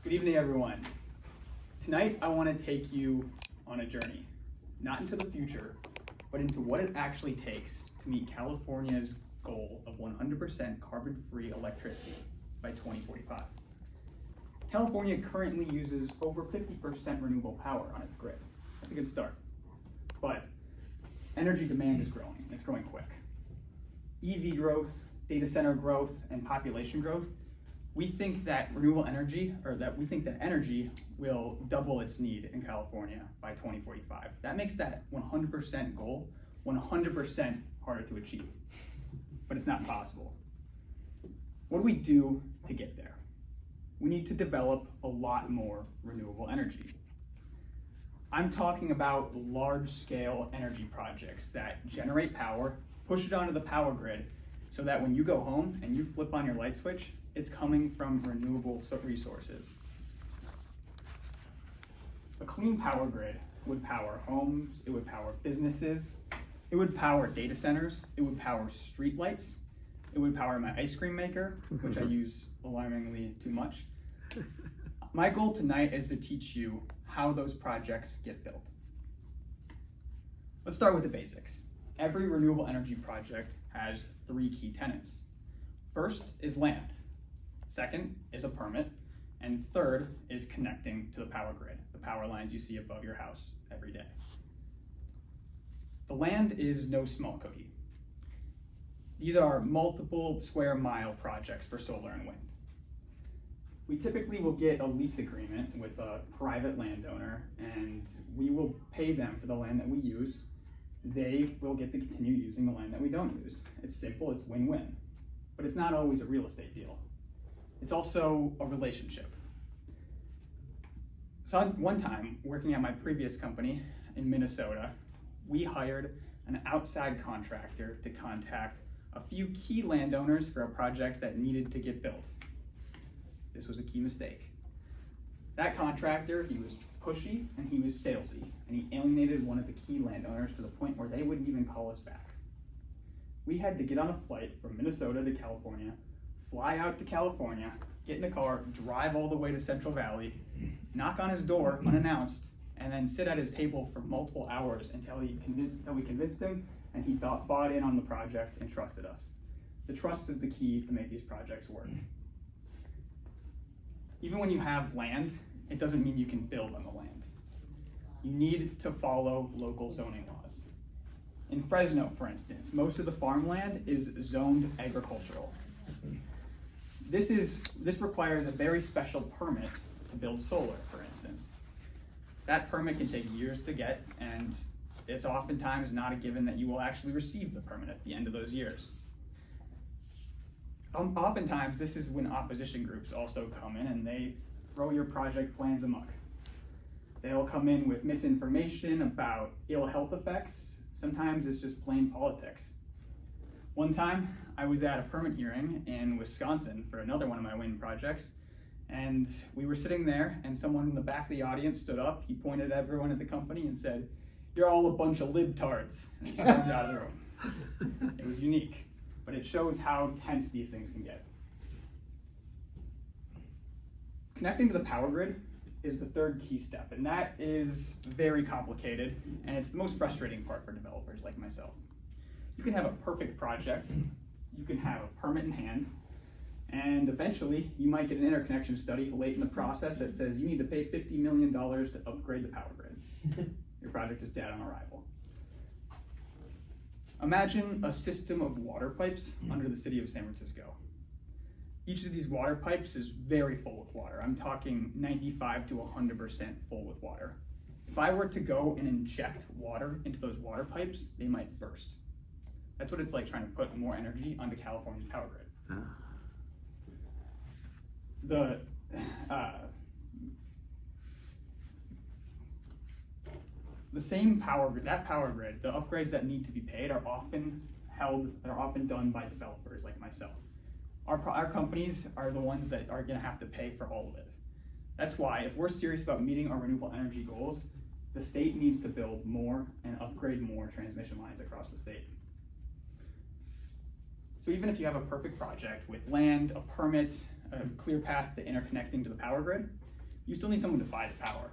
Good evening, everyone. Tonight, I want to take you on a journey, not into the future, but into what it actually takes to meet California's goal of 100% carbon-free electricity by 2045. California currently uses over 50% renewable power on its grid. That's a good start. But energy demand is growing, and it's growing quick. EV growth, data center growth, and population growth, we think that energy will double its need in California by 2045. That makes that 100% goal 100% harder to achieve, but it's not impossible. What do we do to get there? We need to develop a lot more renewable energy. I'm talking about large-scale energy projects that generate power, push it onto the power grid, so that when you go home and you flip on your light switch, it's coming from renewable resources. A clean power grid would power homes, it would power businesses, it would power data centers, it would power street lights, it would power my ice cream maker, which I use alarmingly too much. My goal tonight is to teach you how those projects get built. Let's start with the basics. Every renewable energy project has 3 key tenets. First is land. Second is a permit. And third is connecting to the power grid, the power lines you see above your house every day. The land is no small cookie. These are multiple square mile projects for solar and wind. We typically will get a lease agreement with a private landowner, and we will pay them for the land that we use. They will get to continue using the land that we don't use. It's simple, it's win-win. But it's not always a real estate deal. It's also a relationship. So one time, working at my previous company in Minnesota, we hired an outside contractor to contact a few key landowners for a project that needed to get built. This was a key mistake. That contractor, he was pushy and he was salesy, and he alienated one of the key landowners to the point where they wouldn't even call us back. We had to get on a flight from Minnesota to California, fly out to California, get in the car, drive all the way to Central Valley, knock on his door unannounced, and then sit at his table for multiple hours until we convinced him and he bought in on the project and trusted us. The trust is the key to make these projects work. Even when you have land, it doesn't mean you can build on the land. You need to follow local zoning laws. In Fresno, for instance, most of the farmland is zoned agricultural. This requires a very special permit to build solar, for instance. That permit can take years to get, and it's oftentimes not a given that you will actually receive the permit at the end of those years. Oftentimes, this is when opposition groups also come in and they throw your project plans amok. They'll come in with misinformation about ill health effects. Sometimes it's just plain politics. One time, I was at a permit hearing in Wisconsin for another one of my wind projects, and we were sitting there, and someone in the back of the audience stood up. He pointed at everyone at the company and said, "You're all a bunch of libtards," and he stormed out of the room. It was unique, but it shows how tense these things can get. Connecting to the power grid is the third key step, and that is very complicated, and it's the most frustrating part for developers like myself. You can have a perfect project, you can have a permit in hand, and eventually you might get an interconnection study late in the process that says you need to pay $50 million to upgrade the power grid. Your project is dead on arrival. Imagine a system of water pipes under the city of San Francisco. Each of these water pipes is very full with water. I'm talking 95 to 100% full with water. If I were to go and inject water into those water pipes, they might burst. That's what it's like trying to put more energy onto California's power grid. The same power grid, that power grid, the upgrades that need to be paid are often done by developers like myself. Our companies are the ones that are gonna have to pay for all of it. That's why if we're serious about meeting our renewable energy goals, the state needs to build more and upgrade more transmission lines across the state. So even if you have a perfect project with land, a permit, a clear path to interconnecting to the power grid, you still need someone to buy the power.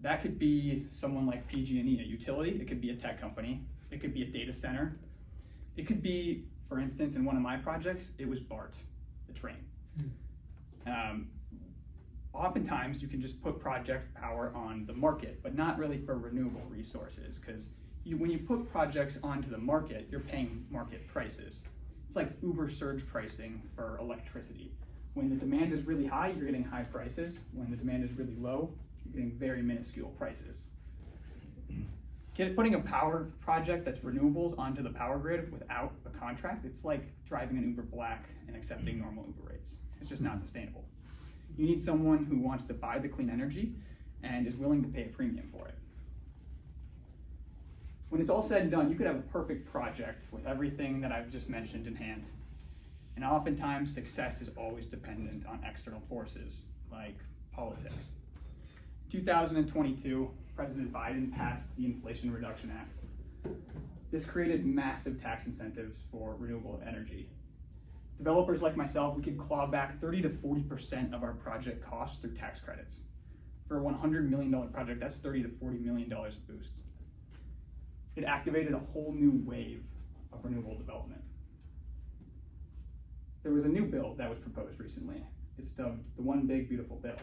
That could be someone like PG&E, a utility. It could be a tech company. It could be a data center. It could be, for instance, in one of my projects, it was BART, the train. Oftentimes you can just put project power on the market, but not really for renewable resources, because when you put projects onto the market, you're paying market prices. It's like Uber surge pricing for electricity. When the demand is really high, you're getting high prices. When the demand is really low, you're getting very minuscule prices. Putting a power project that's renewables onto the power grid without a contract, it's like driving an Uber Black and accepting normal Uber rates. It's just not sustainable. You need someone who wants to buy the clean energy and is willing to pay a premium for it. When it's all said and done, you could have a perfect project with everything that I've just mentioned in hand. And oftentimes, success is always dependent on external forces, like politics. 2022, President Biden passed the Inflation Reduction Act. This created massive tax incentives for renewable energy. Developers like myself, we could claw back 30 to 40% of our project costs through tax credits. For a $100 million project, that's $30 to $40 million boost. It activated a whole new wave of renewable development. There was a new bill that was proposed recently. It's dubbed the One Big Beautiful Bill.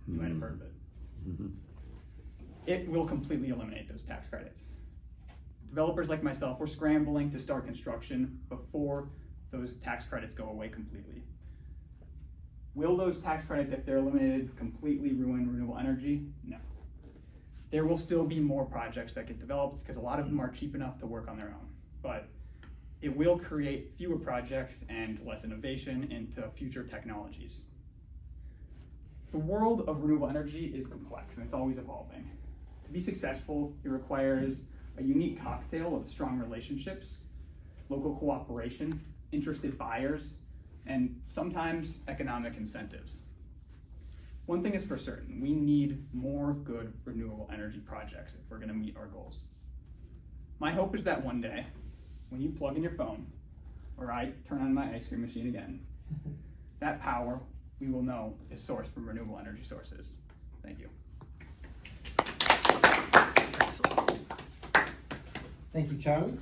You might have heard of it. It will completely eliminate those tax credits. Developers like myself, we're scrambling to start construction before those tax credits go away completely. Will those tax credits, if they're eliminated, completely ruin renewable energy? No. There will still be more projects that get developed because a lot of them are cheap enough to work on their own. But it will create fewer projects and less innovation into future technologies. The world of renewable energy is complex and it's always evolving. To be successful, it requires a unique cocktail of strong relationships, local cooperation, interested buyers, and sometimes economic incentives. One thing is for certain, we need more good renewable energy projects if we're going to meet our goals. My hope is that one day, when you plug in your phone, or I turn on my ice cream machine again, that power we will know is sourced from renewable energy sources. Thank you. Thank you, Charlie.